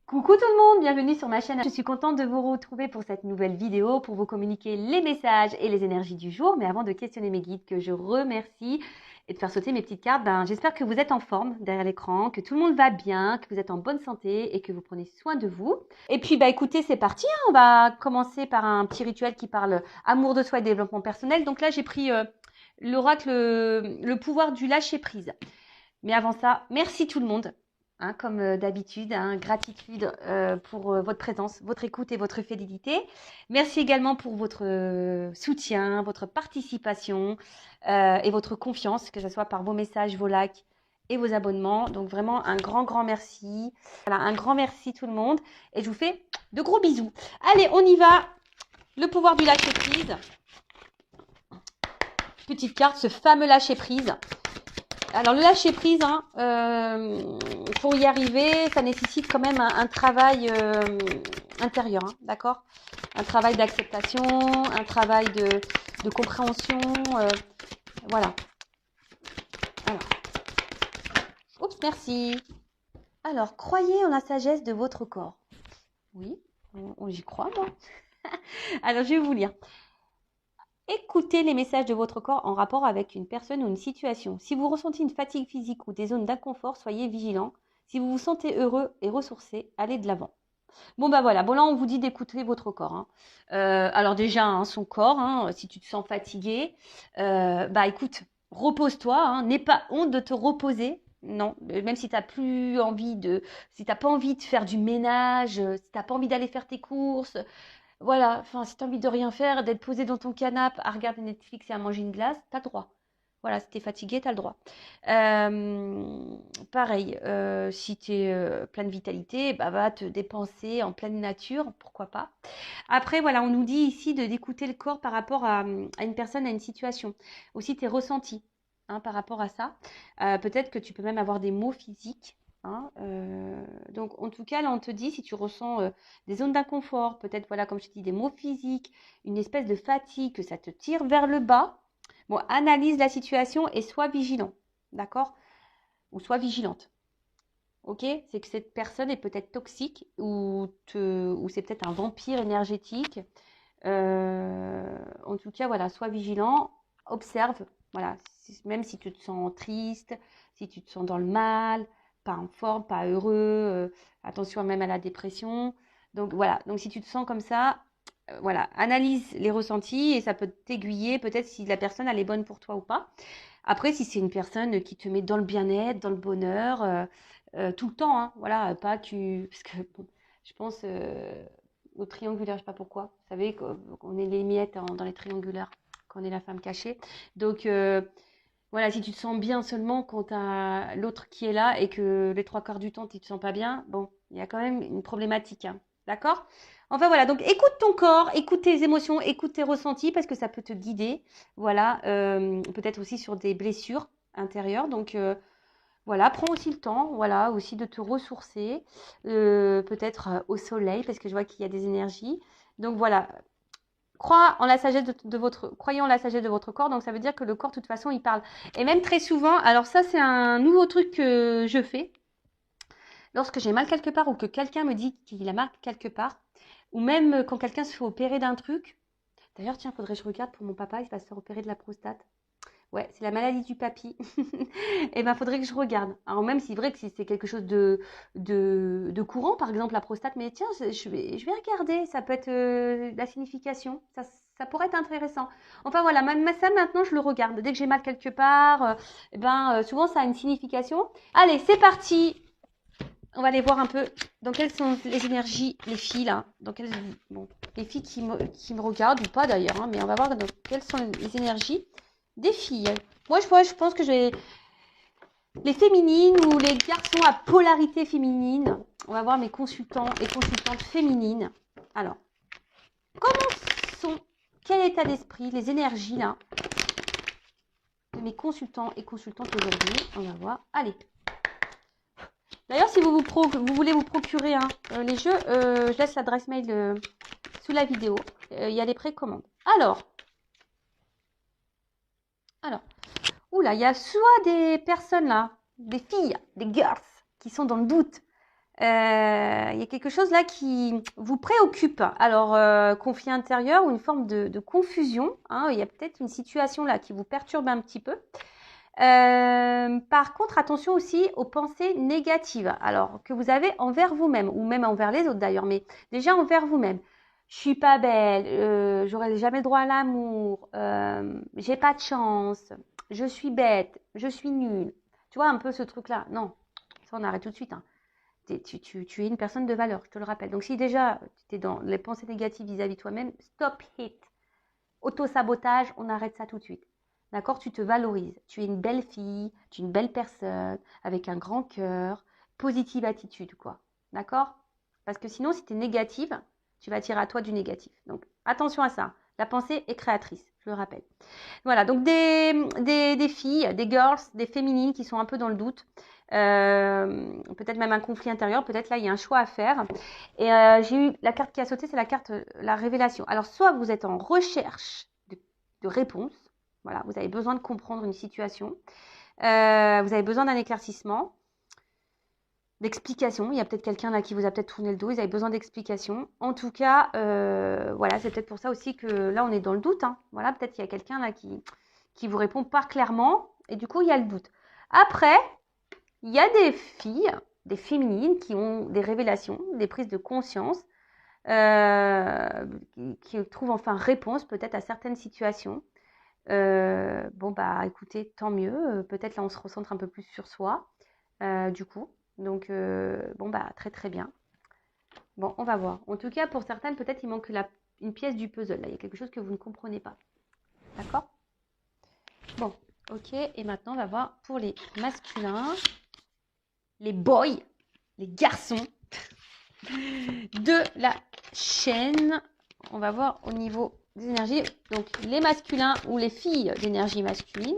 Coucou tout le monde, bienvenue sur ma chaîne. Je suis contente de vous retrouver pour cette nouvelle vidéo pour vous communiquer les messages et les énergies du jour. Mais avant de questionner mes guides que je remercie et de faire sauter mes petites cartes, j'espère que vous êtes en forme derrière l'écran, que tout le monde va bien, que vous êtes en bonne santé et que vous prenez soin de vous. Et puis écoutez, c'est parti, hein. On va commencer par un petit rituel qui parle amour de soi et développement personnel. Donc là, j'ai pris l'oracle, le pouvoir du lâcher prise. Mais avant ça, merci tout le monde. Hein, comme d'habitude, hein, gratitude pour votre présence, votre écoute et votre fidélité. Merci également pour votre soutien, votre participation et votre confiance, que ce soit par vos messages, vos likes et vos abonnements. Donc vraiment un grand merci. Voilà, un grand merci tout le monde. Et je vous fais de gros bisous. Allez, on y va. Le pouvoir du lâcher prise. Petite carte, ce fameux lâcher prise. Alors le lâcher prise, pour y arriver, ça nécessite quand même un travail intérieur, hein, d'accord? Un travail d'acceptation, un travail de compréhension, voilà. Alors, oups, merci. Alors, croyez en la sagesse de votre corps. Oui, j'y crois, moi. Alors, je vais vous lire. Écoutez les messages de votre corps en rapport avec une personne ou une situation. Si vous ressentez une fatigue physique ou des zones d'inconfort, soyez vigilant. Si vous vous sentez heureux et ressourcé, allez de l'avant. Bon voilà, bon là on vous dit d'écouter votre corps. Hein. Alors déjà, hein, son corps, hein, si tu te sens fatigué, écoute, repose-toi, hein, n'aie pas honte de te reposer. Non, même si tu n'as plus envie si tu n'as pas envie de faire du ménage, si tu n'as pas envie d'aller faire tes courses, voilà, enfin, si tu as envie de rien faire, d'être posé dans ton canapé à regarder Netflix et à manger une glace, tu as le droit. Voilà, si tu es fatigué, tu as le droit. Pareil, si tu es plein de vitalité, va te dépenser en pleine nature, pourquoi pas. Après, voilà, on nous dit ici d'écouter le corps par rapport à une personne, à une situation. Aussi tes ressentis par rapport à ça. Peut-être que tu peux même avoir des maux physiques. Hein, donc, en tout cas, là, on te dit si tu ressens des zones d'inconfort, peut-être, voilà, comme je te dis, des maux physiques, une espèce de fatigue, que ça te tire vers le bas. Bon, analyse la situation et sois vigilant, d'accord? Ou sois vigilante. Ok? C'est que cette personne est peut-être toxique ou c'est peut-être un vampire énergétique. En tout cas, voilà, sois vigilant, observe. Voilà, même si tu te sens triste, si tu te sens dans le mal, pas en forme, pas heureux, attention même à la dépression. Donc voilà, donc si tu te sens comme ça, voilà, analyse les ressentis et ça peut t'aiguiller peut-être si la personne elle est bonne pour toi ou pas. Après, si c'est une personne qui te met dans le bien-être, dans le bonheur, tout le temps, hein, voilà, pas que... Parce que, bon, je pense au triangulaire, je sais pas pourquoi. Vous savez qu'on est les miettes dans les triangulaires, qu'on est la femme cachée. Donc, voilà, si tu te sens bien seulement quand tu as l'autre qui est là et que les trois quarts du temps, tu te sens pas bien, bon, il y a quand même une problématique, hein, d'accord? Enfin voilà, donc écoute ton corps, écoute tes émotions, écoute tes ressentis parce que ça peut te guider, voilà, peut-être aussi sur des blessures intérieures. Donc voilà, prends aussi le temps, voilà, aussi de te ressourcer, peut-être au soleil parce que je vois qu'il y a des énergies. Donc voilà, croyez en la sagesse de votre corps. Donc ça veut dire que le corps, de toute façon, il parle. Et même très souvent, alors ça c'est un nouveau truc que je fais. Lorsque j'ai mal quelque part ou que quelqu'un me dit qu'il a mal quelque part, ou même quand quelqu'un se fait opérer d'un truc. D'ailleurs, tiens, faudrait que je regarde pour mon papa, il va se faire opérer de la prostate. Ouais, c'est la maladie du papy. Et faudrait que je regarde. Alors même si c'est vrai que si c'est quelque chose de courant, par exemple la prostate, mais tiens, je vais regarder, ça peut être la signification, ça pourrait être intéressant. Enfin voilà, même ça maintenant je le regarde. Dès que j'ai mal quelque part, souvent ça a une signification. Allez, c'est parti. On va aller voir un peu dans quelles sont les énergies, les filles là, bon, les filles qui me regardent ou pas d'ailleurs, hein, mais on va voir dans quelles sont les énergies des filles. Moi, je pense que les féminines ou les garçons à polarité féminine. On va voir mes consultants et consultantes féminines. Alors, quel état d'esprit, les énergies là de mes consultants et consultantes aujourd'hui. On va voir. Allez. D'ailleurs, si vous voulez vous procurer les jeux, je laisse l'adresse mail sous la vidéo. Il y a les précommandes. Alors, oula, il y a soit des personnes là, des filles, des girls, qui sont dans le doute. Il y a quelque chose là qui vous préoccupe. Alors, conflit intérieur ou une forme de confusion, hein. Il y a peut-être une situation là qui vous perturbe un petit peu. Par contre, attention aussi aux pensées négatives. Alors, que vous avez envers vous-même, ou même envers les autres d'ailleurs, mais déjà envers vous-même. Je suis pas belle, j'aurai jamais le droit à l'amour, j'ai pas de chance, je suis bête, je suis nulle. Tu vois un peu ce truc-là? Non, ça on arrête tout de suite, hein. Tu es une personne de valeur, je te le rappelle. Donc si déjà tu es dans les pensées négatives vis-à-vis de toi-même, stop it. Auto-sabotage, on arrête ça tout de suite. D'accord? Tu te valorises. Tu es une belle fille, tu es une belle personne, avec un grand cœur, positive attitude, quoi. D'accord? Parce que sinon, si tu es négative, tu vas attirer à toi du négatif. Donc, attention à ça. La pensée est créatrice, je le rappelle. Voilà, donc des filles, des girls, des féminines qui sont un peu dans le doute. Peut-être même un conflit intérieur, peut-être là il y a un choix à faire. Et j'ai eu la carte qui a sauté, c'est la carte la révélation. Alors soit vous êtes en recherche de réponse, voilà, vous avez besoin de comprendre une situation, vous avez besoin d'un éclaircissement, d'explication. Il y a peut-être quelqu'un là qui vous a peut-être tourné le dos, ils avaient besoin d'explication. En tout cas, voilà, c'est peut-être pour ça aussi que là on est dans le doute, hein. Voilà, peut-être qu'il y a quelqu'un là qui vous répond pas clairement et du coup il y a le doute. Après, il y a des filles, des féminines qui ont des révélations, des prises de conscience, qui trouvent enfin réponse peut-être à certaines situations. Bon bah écoutez, tant mieux. Peut-être là on se recentre un peu plus sur soi, du coup. Donc bon bah très très bien. Bon, on va voir. En tout cas, pour certaines, peut-être il manque une pièce du puzzle. Là, il y a quelque chose que vous ne comprenez pas. D'accord? Bon, ok. Et maintenant, on va voir pour les masculins, les boys, les garçons de la chaîne. On va voir au niveau des énergies. Donc, les masculins ou les filles d'énergie masculine.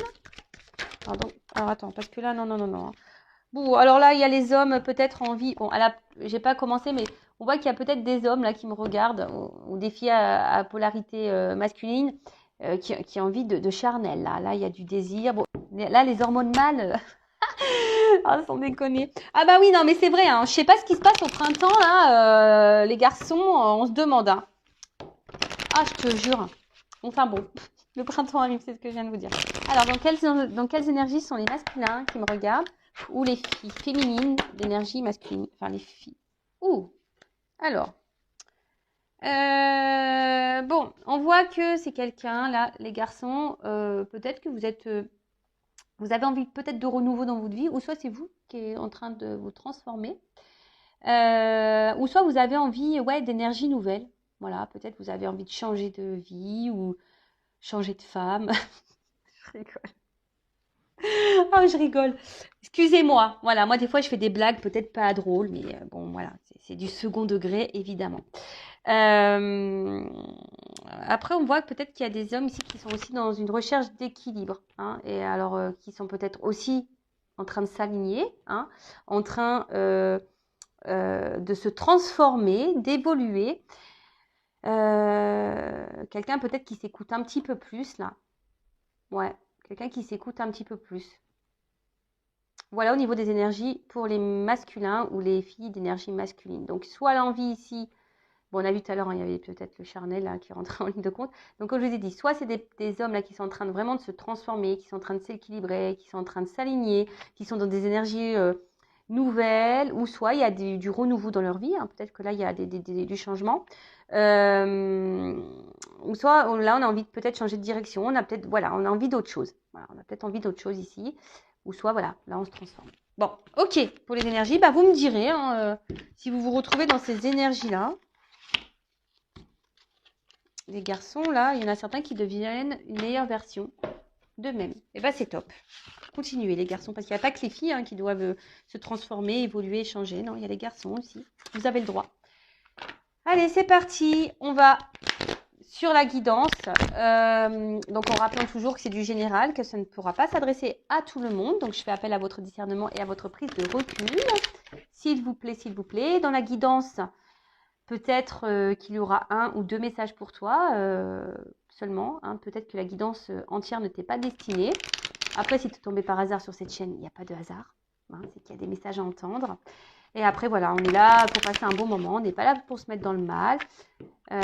Pardon. Alors, attends, parce que là, non. Bon, alors là, il y a les hommes peut-être en vie. Bon, j'ai pas commencé, mais on voit qu'il y a peut-être des hommes là qui me regardent, ou des filles à polarité masculine, qui ont envie de charnel. Là, il y a du désir. Bon, là, les hormones mâles, ah, sans déconner. Ah bah oui, non, mais c'est vrai, hein. Je sais pas ce qui se passe au printemps, là, les garçons, on se demande, hein. Ah, je te jure. Enfin bon, le printemps arrive, c'est ce que je viens de vous dire. Alors, dans quelles énergies sont les masculins qui me regardent ou les filles féminines d'énergie masculine? Enfin, les filles. Ouh, alors. Bon, on voit que c'est quelqu'un, là, les garçons, peut-être que vous avez envie peut-être de renouveau dans votre vie, ou soit c'est vous qui êtes en train de vous transformer, ou soit vous avez envie, ouais, d'énergie nouvelle. Voilà, peut-être vous avez envie de changer de vie ou changer de femme. Je rigole. Oh, je rigole. Excusez-moi. Voilà, moi, des fois, je fais des blagues peut-être pas drôles, mais bon, voilà, c'est du second degré, évidemment. Après, on voit peut-être qu'il y a des hommes ici qui sont aussi dans une recherche d'équilibre, hein, et alors qui sont peut-être aussi en train de s'aligner, hein, en train de se transformer, d'évoluer. Quelqu'un peut-être qui s'écoute un petit peu plus là. Ouais, quelqu'un qui s'écoute un petit peu plus. Voilà au niveau des énergies pour les masculins ou les filles d'énergie masculine. Donc soit l'envie ici, bon on a vu tout à l'heure, hein, il y avait peut-être le charnel là, qui rentrait en ligne de compte. Donc comme je vous ai dit, soit c'est des hommes là qui sont en train de vraiment de se transformer, qui sont en train de s'équilibrer, qui sont en train de s'aligner, qui sont dans des énergies nouvelles, ou soit il y a du renouveau dans leur vie, hein. Peut-être que là il y a du changement. Ou soit là on a envie de peut-être changer de direction, on a peut-être, voilà, on a envie d'autre chose. Voilà, on a peut-être envie d'autre chose ici. Ou soit, voilà, là, on se transforme. Bon, ok, pour les énergies, bah, vous me direz, hein, si vous vous retrouvez dans ces énergies-là. Les garçons, là, il y en a certains qui deviennent une meilleure version d'eux-mêmes. Et bah, c'est top. Continuez, les garçons, parce qu'il n'y a pas que les filles, hein, qui doivent se transformer, évoluer, changer. Non, il y a les garçons aussi. Vous avez le droit. Allez, c'est parti. On va sur la guidance. Donc, en rappelant toujours que c'est du général, que ça ne pourra pas s'adresser à tout le monde. Donc, je fais appel à votre discernement et à votre prise de recul. S'il vous plaît, s'il vous plaît. Dans la guidance, peut-être qu'il y aura un ou deux messages pour toi seulement, hein. Peut-être que la guidance entière ne t'est pas destinée. Après, si tu es tombé par hasard sur cette chaîne, il n'y a pas de hasard, hein. C'est qu'il y a des messages à entendre. Et après, voilà, on est là pour passer un bon moment. On n'est pas là pour se mettre dans le mal. Euh,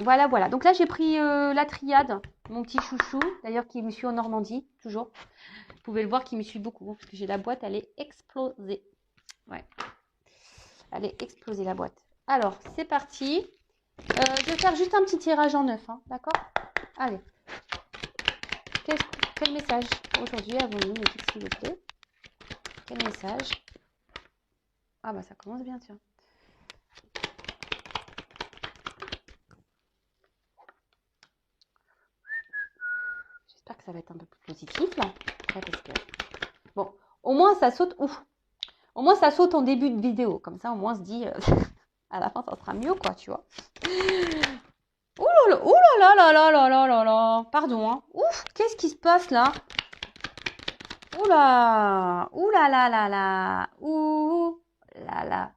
voilà, voilà. Donc là, j'ai pris la triade, mon petit chouchou, d'ailleurs, qui me suit en Normandie, toujours. Vous pouvez le voir, qui me suit beaucoup, parce que j'ai la boîte, elle est explosée. Ouais, elle est explosée, la boîte. Alors, c'est parti. Je vais faire juste un petit tirage en neuf, hein, d'accord? Allez. Quel message aujourd'hui avons-nous, s'il vous plaît? Quel message? Ah bah ça commence bien, tiens. J'espère que ça va être un peu plus positif là. Ouais, parce que... Bon, au moins ça saute. Ouf. Au moins ça saute en début de vidéo. Comme ça, au moins on se dit à la fin ça sera mieux, quoi, tu vois. Ouh là là, ouh là là là là là là là. Pardon, hein. Ouf, qu'est-ce qui se passe là? Ouh là, ouh là là là là, ouh là là.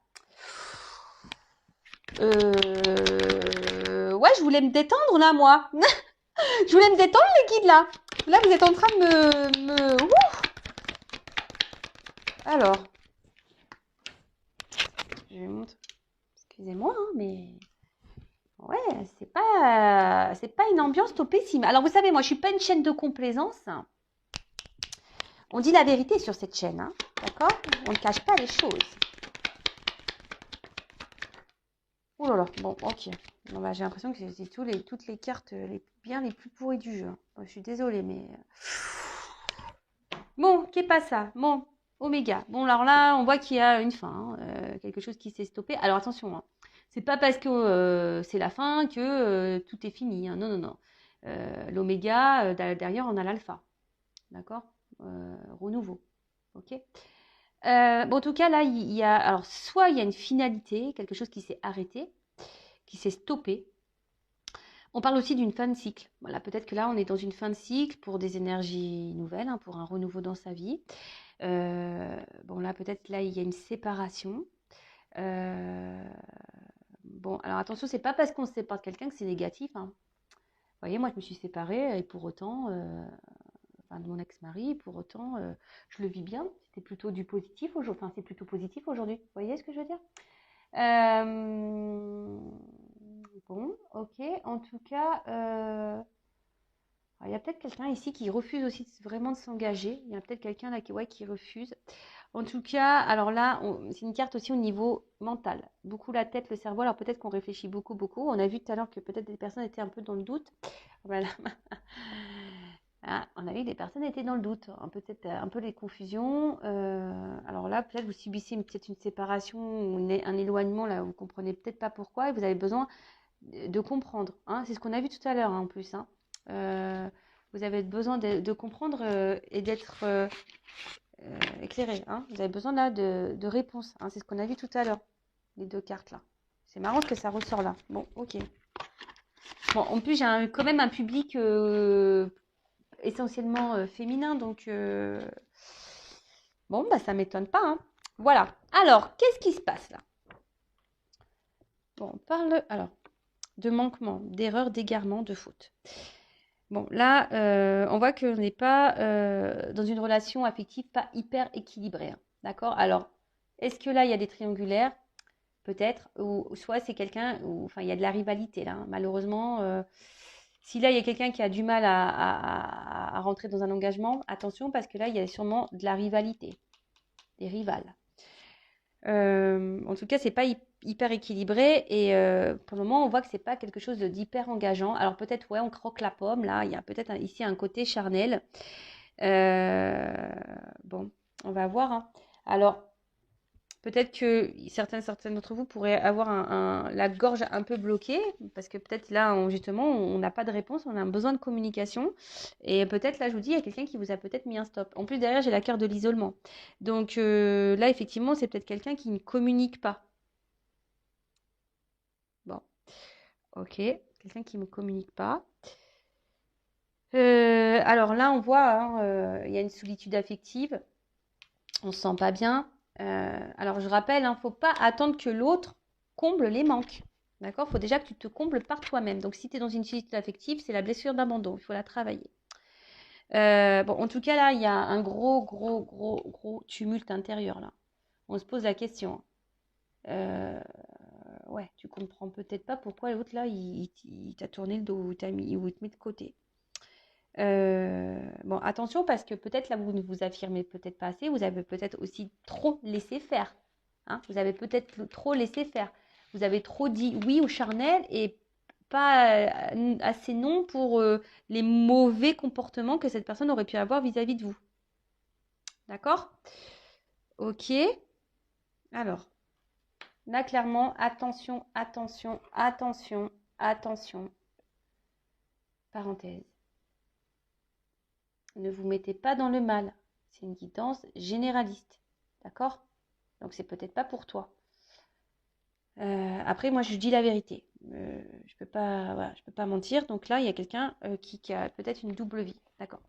Ouais, je voulais me détendre là, moi. Je voulais me détendre, les guides, là. Là, vous êtes en train de me... Ouf. Alors, je vais montrer. Excusez-moi, hein, mais... Ouais, c'est pas une ambiance topissime. Alors, vous savez, moi, je suis pas une chaîne de complaisance. On dit la vérité sur cette chaîne, hein, d'accord? On ne cache pas les choses. Oh là là, bon, ok. Bon, bah, j'ai l'impression que c'est toutes les cartes bien les plus pourries du jeu. Bon, je suis désolée, mais... Bon, qu'est pas ça? Bon, Oméga. Bon, alors là, on voit qu'il y a une fin, hein, quelque chose qui s'est stoppé. Alors attention, hein, c'est pas parce que c'est la fin que tout est fini, hein. Non, non, non. L'Oméga, derrière, on a l'alpha. D'accord? Renouveau. Ok? Bon, en tout cas, là, il y a. Alors, soit il y a une finalité, quelque chose qui s'est arrêté, qui s'est stoppé. On parle aussi d'une fin de cycle. Voilà, peut-être que là, on est dans une fin de cycle pour des énergies nouvelles, hein, pour un renouveau dans sa vie. Bon, là, peut-être, là, il y a une séparation. Bon, alors attention, c'est pas parce qu'on se sépare de quelqu'un que c'est négatif, hein. Vous voyez, moi, je me suis séparée et pour autant, enfin, de mon ex-mari, pour autant, je le vis bien. C'était plutôt du positif aujourd'hui. Enfin, c'est plutôt positif aujourd'hui. Vous voyez ce que je veux dire? Bon, ok. En tout cas, il y a peut-être quelqu'un ici qui refuse aussi vraiment de s'engager. Il y a peut-être quelqu'un là qui, ouais, qui refuse. En tout cas, alors là, c'est une carte aussi au niveau mental. Beaucoup la tête, le cerveau. Alors peut-être qu'on réfléchit beaucoup, beaucoup. On a vu tout à l'heure que peut-être des personnes étaient un peu dans le doute. Voilà. Ah, on a vu que des personnes étaient dans le doute. Peut-être un peu les confusions. Alors là, peut-être vous subissez peut-être une séparation ou un éloignement là, vous comprenez peut-être pas pourquoi et vous avez besoin de comprendre, hein. C'est ce qu'on a vu tout à l'heure, hein, en plus, hein. Vous avez besoin de comprendre et d'être éclairé, hein. Vous avez besoin là de réponses, hein. C'est ce qu'on a vu tout à l'heure, les deux cartes là. C'est marrant que ça ressort là. Bon, ok. Bon, en plus, j'ai quand même un public essentiellement féminin, donc bon, bah ça m'étonne pas, hein. Voilà. Alors, qu'est-ce qui se passe là? Bon, on parle alors de manquement, d'erreur, d'égarement, de faute. Bon, là, on voit qu'on n'est pas dans une relation affective pas hyper équilibrée, hein. D'accord? Alors, est-ce que là, il y a des triangulaires? Peut-être. Ou soit c'est quelqu'un, enfin, il y a de la rivalité là, hein. Malheureusement, si là, il y a quelqu'un qui a du mal à rentrer dans un engagement, attention, parce que là, il y a sûrement de la rivalité, des rivales. En tout cas, c'est pas hyper équilibré et pour le moment, on voit que c'est pas quelque chose d'hyper engageant. Alors peut-être, ouais, on croque la pomme. Là, il y a peut-être ici un côté charnel. Euh, bon, on va voir, hein. Alors, peut-être que certains d'entre vous pourraient avoir la gorge un peu bloquée parce que peut-être là, justement, on n'a pas de réponse, on a un besoin de communication. Et peut-être là, je vous dis, il y a quelqu'un qui vous a peut-être mis un stop. En plus, derrière, j'ai la carte de l'isolement. Donc là, effectivement, c'est peut-être quelqu'un qui ne communique pas. Bon, ok, quelqu'un qui ne me communique pas. Alors là, on voit, hein, il y a une solitude affective. On se sent pas bien. Alors je rappelle, il ne faut pas attendre que l'autre comble les manques. D'accord? Il faut déjà que tu te combles par toi-même. Donc si tu es dans une solitude affective, c'est la blessure d'abandon. Il faut la travailler. Bon, en tout cas, là, il y a un gros tumulte intérieur, là. On se pose la question. Ouais, tu comprends peut-être pas pourquoi l'autre là, il t'a tourné le dos ou il te met de côté. Bon, attention parce que peut-être là, vous ne vous affirmez peut-être pas assez. Vous avez peut-être aussi trop laissé faire. Hein, vous avez peut-être trop laissé faire. Vous avez trop dit oui au charnel et pas assez non pour les mauvais comportements que cette personne aurait pu avoir vis-à-vis de vous. D'accord? Ok. Alors, là, clairement, attention, attention, attention, attention. Parenthèse. Ne vous mettez pas dans le mal. C'est une guidance généraliste. D'accord? Donc, c'est peut-être pas pour toi. Après, moi, je dis la vérité. Je peux pas, voilà, je peux pas mentir. Donc là, il y a quelqu'un qui a peut-être une double vie. D'accord.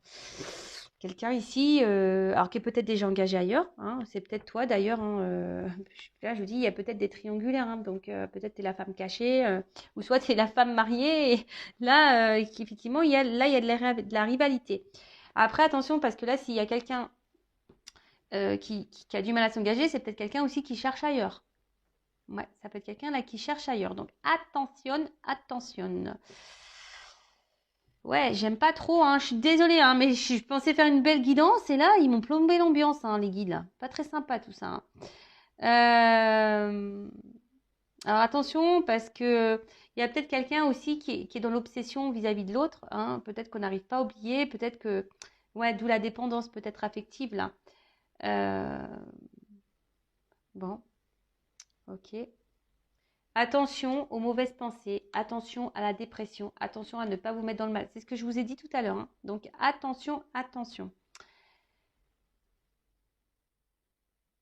Quelqu'un ici, alors qui est peut-être déjà engagé ailleurs. Hein, c'est peut-être toi d'ailleurs. Hein, là, je vous dis, il y a peut-être des triangulaires. Hein, donc peut-être tu es la femme cachée, ou soit tu es la femme mariée. Et là, effectivement, il y a de la rivalité. Après, attention, parce que là, s'il y a quelqu'un qui a du mal à s'engager, c'est peut-être quelqu'un aussi qui cherche ailleurs. Ouais, ça peut être quelqu'un là qui cherche ailleurs. Donc attention, attention. Ouais, j'aime pas trop, hein. Je suis désolée, hein, mais je pensais faire une belle guidance et là, ils m'ont plombé l'ambiance, hein, les guides là. Pas très sympa tout ça. Hein. Alors attention, parce que il y a peut-être quelqu'un aussi qui est dans l'obsession vis-à-vis de l'autre. Hein. Peut-être qu'on n'arrive pas à oublier, peut-être que, ouais, d'où la dépendance peut-être affective là. Bon, ok. Attention aux mauvaises pensées, attention à la dépression, attention à ne pas vous mettre dans le mal. C'est ce que je vous ai dit tout à l'heure. Hein. Donc attention, attention.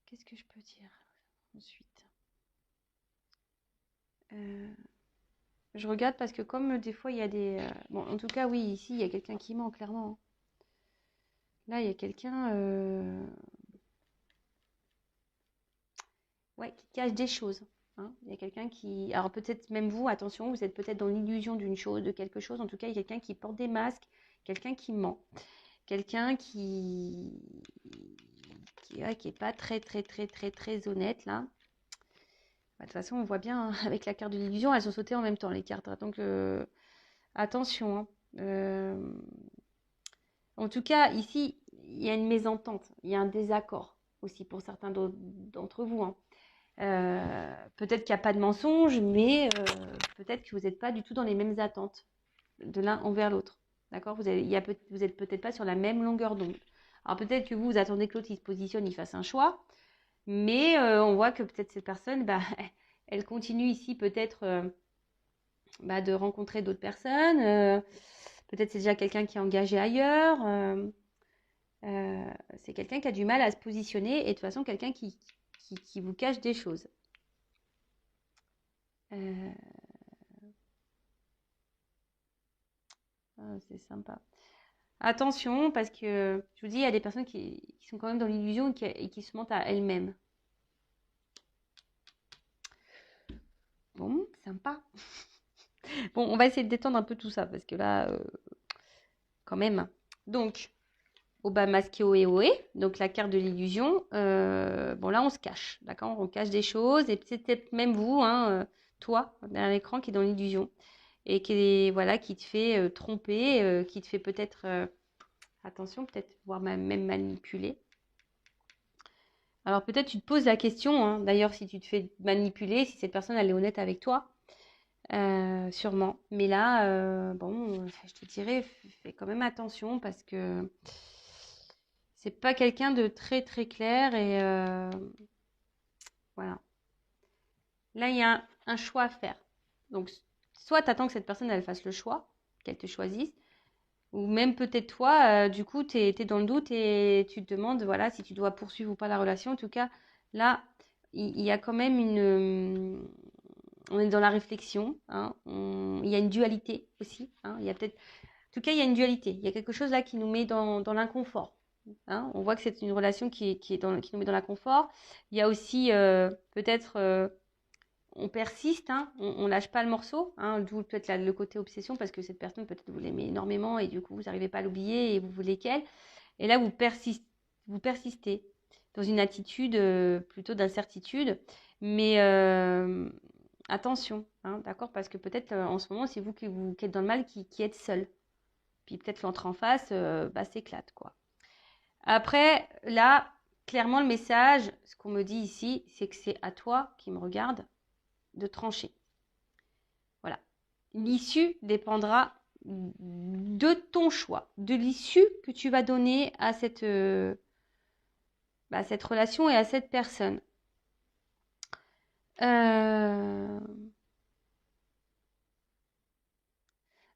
Qu'est-ce que je peux dire ensuite Je regarde parce que comme des fois il y a des... Bon, en tout cas, oui, ici, il y a quelqu'un qui ment, clairement. Hein. Là, il y a quelqu'un ouais, qui cache des choses. Hein. Il y a quelqu'un qui... Alors peut-être même vous, attention, vous êtes peut-être dans l'illusion d'une chose, de quelque chose. En tout cas, il y a quelqu'un qui porte des masques, quelqu'un qui ment. Quelqu'un qui est pas très, très, très, très, très honnête, là. Bah, de toute façon, on voit bien, hein, avec la carte de l'illusion, elles ont sauté en même temps, les cartes. Donc, attention. Hein. En tout cas, ici, il y a une mésentente, il y a un désaccord aussi pour certains d'entre vous. Hein. Peut-être qu'il n'y a pas de mensonge, mais peut-être que vous n'êtes pas du tout dans les mêmes attentes de l'un envers l'autre. D'accord? Vous êtes peut-être pas sur la même longueur d'onde. Alors peut-être que vous attendez que l'autre il se positionne, il fasse un choix, mais on voit que peut-être cette personne, bah, elle continue ici peut-être de rencontrer d'autres personnes. Peut-être c'est déjà quelqu'un qui est engagé ailleurs. C'est quelqu'un qui a du mal à se positionner et de toute façon quelqu'un qui vous cache des choses. C'est sympa. Attention, parce que je vous dis, il y a des personnes qui sont quand même dans l'illusion et qui se mentent à elles-mêmes. Bon, sympa. Bon, on va essayer de détendre un peu tout ça, parce que là, quand même. Donc, Oba masqué Oé, donc la carte de l'illusion. Bon, là, on se cache, d'accord? On cache des choses, et c'est peut-être même vous, hein, toi, derrière l'écran, qui est dans l'illusion, et qui te fait tromper, qui te fait peut-être, attention, peut-être, voire même manipuler. Alors peut-être tu te poses la question, hein, d'ailleurs si tu te fais manipuler, si cette personne elle est honnête avec toi, sûrement. Mais là, bon, je te dirais, fais quand même attention parce que c'est pas quelqu'un de très très clair et voilà. Là il y a un choix à faire. Donc soit tu attends que cette personne elle fasse le choix, qu'elle te choisisse, ou même peut-être toi, du coup tu es dans le doute et tu te demandes voilà si tu dois poursuivre ou pas la relation. En tout cas, là il y a quand même on est dans la réflexion. Hein, il y a une dualité aussi. Hein, il y a peut-être, en tout cas, il y a une dualité. Il y a quelque chose là qui nous met dans l'inconfort. Hein, on voit que c'est une relation qui nous met dans l'inconfort. Il y a aussi peut-être, on persiste, hein, on lâche pas le morceau. Hein, d'où peut-être le côté obsession parce que cette personne peut-être vous l'aimez énormément et du coup vous n'arrivez pas à l'oublier et vous voulez qu'elle. Et là vous persistez. dans une attitude plutôt d'incertitude. Mais attention, hein, d'accord? Parce que peut-être en ce moment, c'est vous qui êtes dans le mal, qui êtes seul. Puis peut-être l'autre en face, s'éclate, quoi. Après, là, clairement, le message, ce qu'on me dit ici, c'est que c'est à toi qui me regarde de trancher. Voilà. L'issue dépendra de ton choix, de l'issue que tu vas donner à cette relation et à cette personne.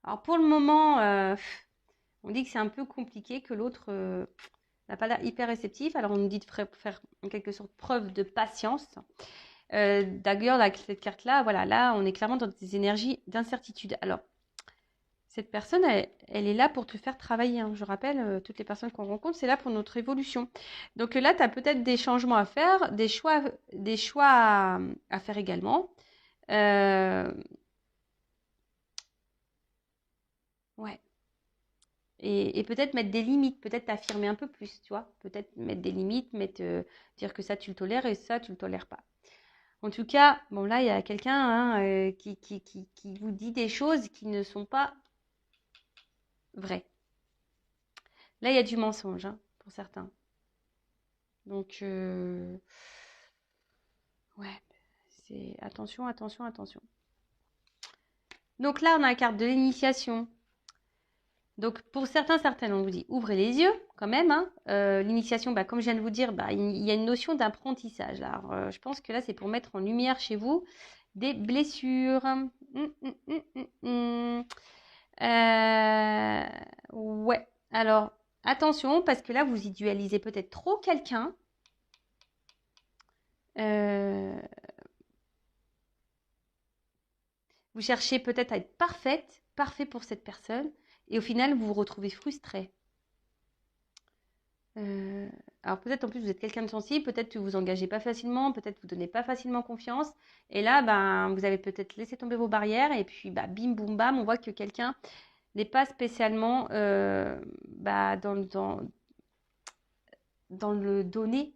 Alors pour le moment, on dit que c'est un peu compliqué, que l'autre n'a pas l'air hyper réceptif. Alors on nous dit de faire en quelque sorte preuve de patience. D'ailleurs, cette carte-là, voilà, là, on est clairement dans des énergies d'incertitude. Alors, cette personne, elle est là pour te faire travailler, hein. Je rappelle, toutes les personnes qu'on rencontre, c'est là pour notre évolution. Donc là, tu as peut-être des changements à faire, des choix à faire également. Ouais. Et peut-être mettre des limites, peut-être t'affirmer un peu plus, tu vois. Peut-être mettre des limites, dire que ça, tu le tolères et ça, tu le tolères pas. En tout cas, bon là, il y a quelqu'un qui vous dit des choses qui ne sont pas vraies. Là, il y a du mensonge, hein, pour certains. Donc, ouais, c'est attention, attention, attention. Donc là, on a la carte de l'initiation. Donc, pour certaines, on vous dit ouvrez les yeux quand même, hein. L'initiation, comme je viens de vous dire, il y a une notion d'apprentissage. Alors, je pense que là, c'est pour mettre en lumière chez vous des blessures. Ouais. Alors, attention, parce que là, vous idéalisez peut-être trop quelqu'un. Vous cherchez peut-être à être parfait pour cette personne, et au final, vous vous retrouvez frustré. Alors peut-être en plus vous êtes quelqu'un de sensible, peut-être que vous engagez pas facilement, peut-être que vous donnez pas facilement confiance, et là, vous avez peut-être laissé tomber vos barrières, et puis bim boum bam, on voit que quelqu'un n'est pas spécialement dans le donner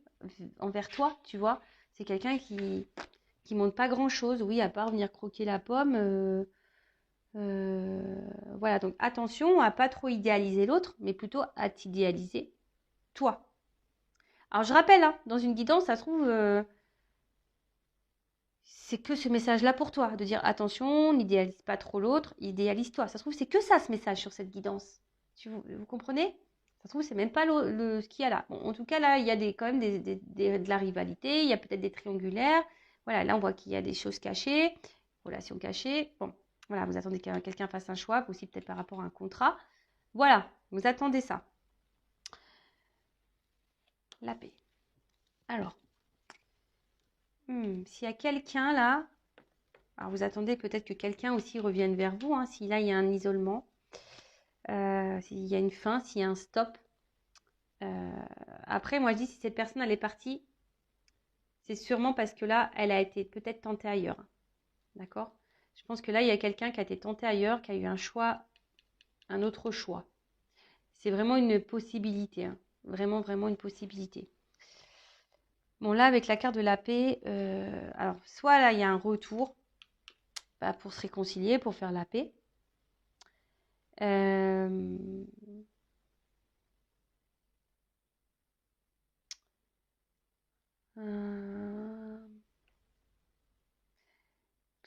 envers toi, tu vois. C'est quelqu'un qui montre pas grand-chose, oui, à part venir croquer la pomme. Voilà, donc attention à pas trop idéaliser l'autre, mais plutôt à t'idéaliser toi. Alors je rappelle, hein, dans une guidance, ça se trouve, c'est que ce message-là pour toi, de dire attention, n'idéalise pas trop l'autre, idéalise-toi. Ça se trouve, c'est que ça ce message sur cette guidance. Vous comprenez? Ça se trouve, c'est même pas ce qu'il y a là. Bon, en tout cas, là, il y a quand même de la rivalité, il y a peut-être des triangulaires. Voilà, là, on voit qu'il y a des choses cachées, relations cachées. Bon, voilà, vous attendez que quelqu'un fasse un choix, aussi peut-être par rapport à un contrat. Voilà, vous attendez ça. La paix. Alors, s'il y a quelqu'un là, alors vous attendez peut-être que quelqu'un aussi revienne vers vous, hein, si là il y a un isolement, s'il y a une fin, s'il y a un stop. Après, moi je dis si cette personne elle est partie, c'est sûrement parce que là, elle a été peut-être tentée ailleurs. D'accord? Je pense que là, il y a quelqu'un qui a été tenté ailleurs, qui a eu un choix, un autre choix. C'est vraiment une possibilité, hein. Vraiment, vraiment une possibilité. Bon, là, avec la carte de la paix, alors, soit là, il y a un retour pour se réconcilier, pour faire la paix.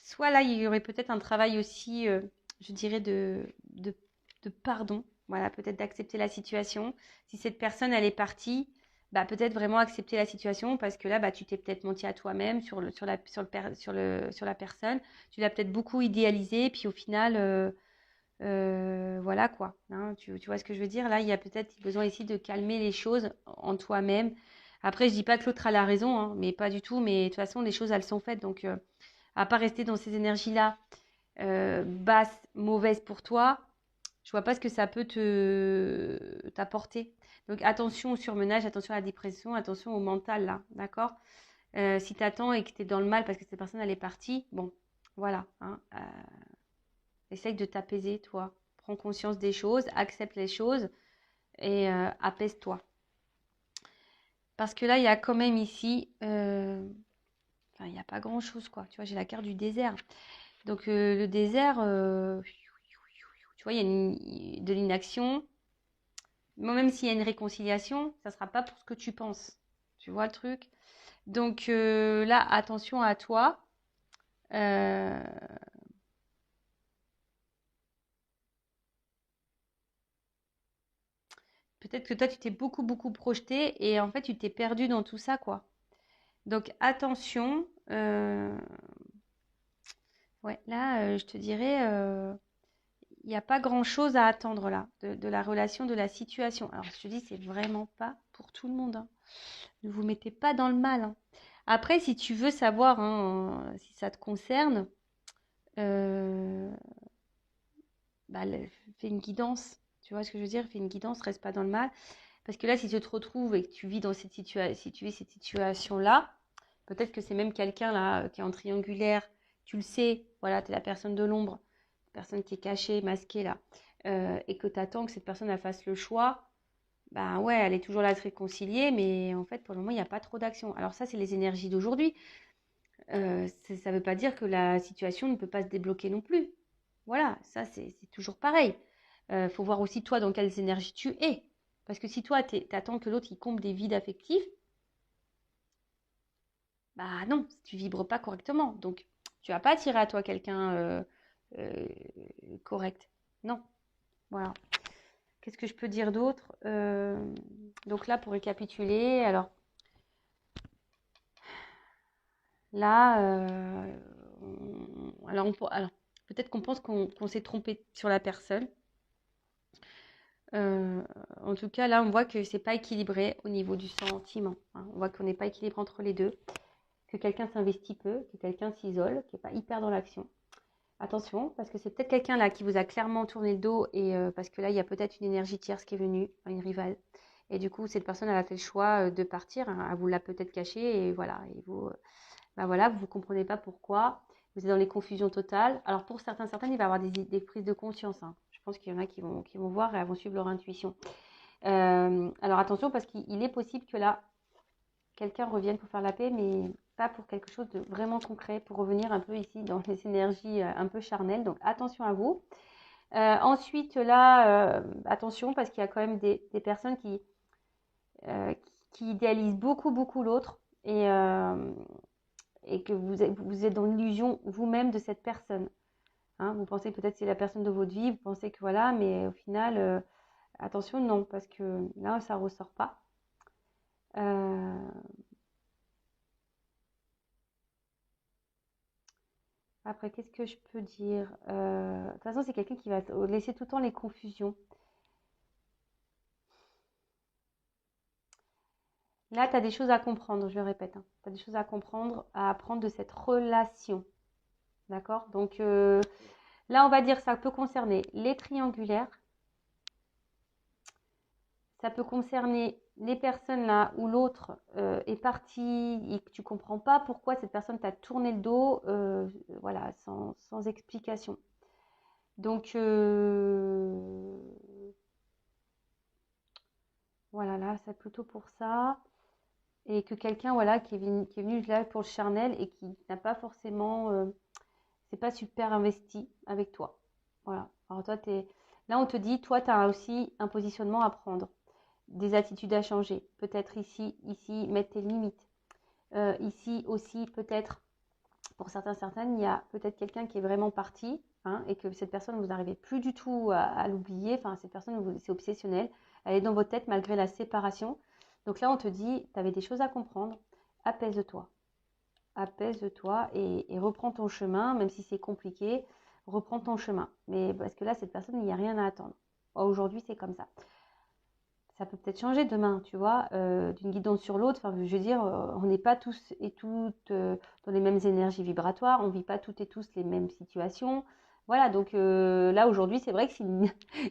Soit là, il y aurait peut-être un travail aussi, je dirais, de pardon. Voilà, peut-être d'accepter la situation. Si cette personne, elle est partie, peut-être vraiment accepter la situation parce que là, tu t'es peut-être menti à toi-même sur la personne. Tu l'as peut-être beaucoup idéalisé, puis au final, voilà quoi. Hein, tu vois ce que je veux dire? Là, il y a peut-être besoin ici de calmer les choses en toi-même. Après, je dis pas que l'autre a la raison, hein, mais pas du tout. Mais de toute façon, les choses, elles sont faites. Donc, à pas rester dans ces énergies-là basses, mauvaises pour toi, je vois pas ce que ça peut t'apporter. Donc attention au surmenage, attention à la dépression, attention au mental là, d'accord? Si tu attends et que tu es dans le mal parce que cette personne elle est partie, bon, voilà, hein, essaye de t'apaiser toi. Prends conscience des choses, accepte les choses et apaise-toi. Parce que là, il y a quand même ici, enfin, il n'y a pas grand-chose, quoi. Tu vois, j'ai la carte du désert. Donc, le désert, tu vois, il y a de l'inaction. Moi, même s'il y a une réconciliation, ça ne sera pas pour ce que tu penses. Tu vois le truc? Donc, là, attention à toi. Euh, Peut-être que toi, tu t'es beaucoup, beaucoup projeté et en fait, tu t'es perdu dans tout ça, quoi. Donc, attention. Ouais, là, je te dirais, il n'y a pas grand-chose à attendre là, de la relation, de la situation. Alors, je te dis, c'est vraiment pas pour tout le monde, hein. Ne vous mettez pas dans le mal, hein. Après, si tu veux savoir, hein, si ça te concerne, euh, bah, fais une guidance. Tu vois ce que je veux dire? Fais une guidance, reste pas dans le mal. Parce que là, si tu te retrouves et que tu vis dans cette si tu vis cette situation-là, peut-être que c'est même quelqu'un là qui est en triangulaire, tu le sais, voilà, tu es la personne de l'ombre, la personne qui est cachée, masquée là, et que tu attends que cette personne elle fasse le choix, ben ouais, elle est toujours là à se réconcilier, mais en fait, pour le moment, il n'y a pas trop d'action. Alors ça, c'est les énergies d'aujourd'hui. Ça ne veut pas dire que la situation ne peut pas se débloquer non plus. Voilà, ça c'est toujours pareil. Faut voir aussi toi dans quelles énergies tu es. Parce que si toi t'attends que l'autre il comble des vides affectifs, bah non, tu vibres pas correctement. Donc tu vas pas attirer à toi quelqu'un euh, correct. Non, voilà. Qu'est-ce que je peux dire d'autre? Donc là pour récapituler, alors là, alors peut-être qu'on pense qu'on s'est trompé sur la personne. Euh, En tout cas, là, on voit que c'est pas équilibré au niveau du sentiment, hein. On voit qu'on n'est pas équilibré entre les deux, que quelqu'un s'investit peu, que quelqu'un s'isole, qui n'est pas hyper dans l'action. Attention, parce que c'est peut-être quelqu'un là qui vous a clairement tourné le dos et parce que là, il y a peut-être une énergie tierce qui est venue, une rivale. Et du coup, cette personne, elle a fait le choix de partir, hein. Elle vous l'a peut-être caché et voilà. Et vous, bah voilà, vous ne comprenez pas pourquoi. Vous êtes dans les confusions totales. Alors pour certaines, il va y avoir des prises de conscience, hein. Je pense qu'il y en a qui vont voir et elles vont suivre leur intuition. Alors attention parce qu'il est possible que là, quelqu'un revienne pour faire la paix, mais pas pour quelque chose de vraiment concret, pour revenir un peu ici dans les énergies un peu charnelles. Donc attention à vous. Ensuite, là, attention parce qu'il y a quand même des personnes euh, qui idéalisent beaucoup, beaucoup l'autre et que vous êtes dans l'illusion vous-même de cette personne, hein. Vous pensez peut-être que c'est la personne de votre vie, vous pensez que voilà, mais au final, attention, non, parce que là, ça ne ressort pas. Euh, Après, qu'est-ce que je peux dire? De toute façon, c'est quelqu'un qui va laisser tout le temps les confusions. Là, tu as des choses à comprendre, je le répète, hein. Tu as des choses à comprendre, à apprendre de cette relation. D'accord? Donc là, on va dire ça peut concerner les triangulaires. Ça peut concerner les personnes là où l'autre est parti et que tu comprends pas pourquoi cette personne t'a tourné le dos, voilà, sans explication. Donc voilà, là, c'est plutôt pour ça. Et que quelqu'un voilà, qui est venu là pour le charnel et qui n'a pas forcément, c'est pas super investi avec toi. Voilà. Alors toi, là, on te dit, toi, tu as aussi un positionnement à prendre, des attitudes à changer. Peut-être ici, mettre tes limites. Ici aussi, peut-être, pour certaines, il y a peut-être quelqu'un qui est vraiment parti, hein, et que cette personne, vous n'arrivez plus du tout à l'oublier. Enfin, cette personne, c'est obsessionnel. Elle est dans votre tête malgré la séparation. Donc là, on te dit, tu avais des choses à comprendre. Apaise-toi. Apaise-toi et reprends ton chemin, même si c'est compliqué. Reprends ton chemin. Mais parce que là, cette personne, il n'y a rien à attendre. Aujourd'hui, c'est comme ça. Ça peut peut-être changer demain, tu vois, d'une guidance sur l'autre. Enfin, je veux dire, on n'est pas tous et toutes dans les mêmes énergies vibratoires, on ne vit pas toutes et tous les mêmes situations. Voilà, donc là aujourd'hui, c'est vrai que c'est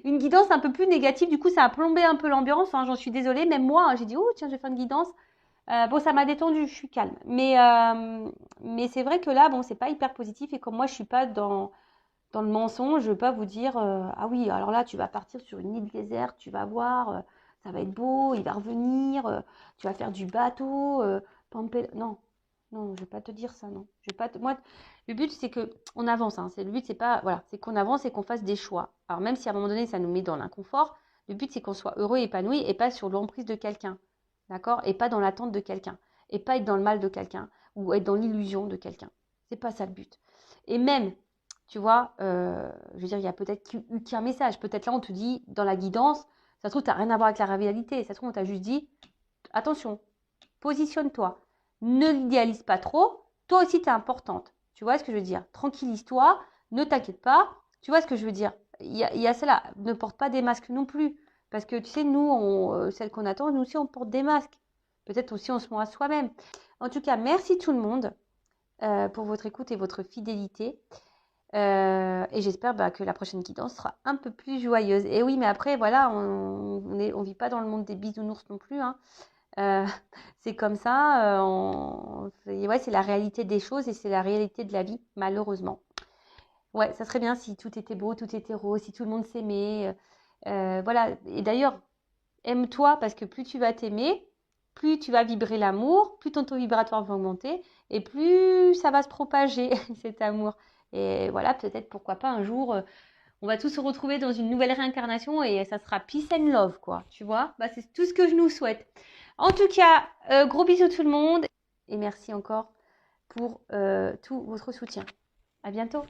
une guidance un peu plus négative. Du coup, ça a plombé un peu l'ambiance, hein, j'en suis désolée. Même moi, hein, j'ai dit, oh tiens, je vais faire une guidance. Bon, ça m'a détendu, je suis calme. Mais c'est vrai que là, bon, c'est pas hyper positif. Et comme moi, je suis pas dans le mensonge, je ne veux pas vous dire ah oui, alors là, tu vas partir sur une île déserte, tu vas voir, ça va être beau, il va revenir, tu vas faire du bateau, non, non, je vais pas te dire ça, non. Je vais pas moi, le but, c'est que on avance, hein. Le but, c'est pas, voilà, c'est qu'on avance et qu'on fasse des choix. Alors, même si à un moment donné, ça nous met dans l'inconfort, le but, c'est qu'on soit heureux et épanoui et pas sur l'emprise de quelqu'un, d'accord? Et pas dans l'attente de quelqu'un. Et pas être dans le mal de quelqu'un ou être dans l'illusion de quelqu'un. C'est pas ça le but. Et même, tu vois, je veux dire, il y a peut-être eu qu'un message. Peut-être là, on te dit, dans la guidance, ça se trouve, tu n'as rien à voir avec la réalité. Ça se trouve, on t'a juste dit, attention, positionne-toi. Ne l'idéalise pas trop. Toi aussi, tu es importante. Tu vois ce que je veux dire? Tranquillise-toi. Ne t'inquiète pas. Tu vois ce que je veux dire? Il y a cela. Ne porte pas des masques non plus. Parce que tu sais, nous, celles qu'on attend, nous aussi, on porte des masques. Peut-être aussi, on se ment à soi-même. En tout cas, merci tout le monde pour votre écoute et votre fidélité. Et j'espère que la prochaine guidance sera un peu plus joyeuse. Et oui, mais après, voilà, on vit pas dans le monde des bisounours non plus, hein. C'est comme ça. Ouais, c'est la réalité des choses et c'est la réalité de la vie, malheureusement. Ouais, ça serait bien si tout était beau, tout était rose, si tout le monde s'aimait. Voilà. Et d'ailleurs, aime-toi parce que plus tu vas t'aimer, plus tu vas vibrer l'amour, plus ton taux vibratoire va augmenter et plus ça va se propager, cet amour. Et voilà, peut-être pourquoi pas un jour, on va tous se retrouver dans une nouvelle réincarnation et ça sera peace and love, quoi. Tu vois? C'est tout ce que je nous souhaite. En tout cas, gros bisous tout le monde et merci encore pour tout votre soutien. À bientôt.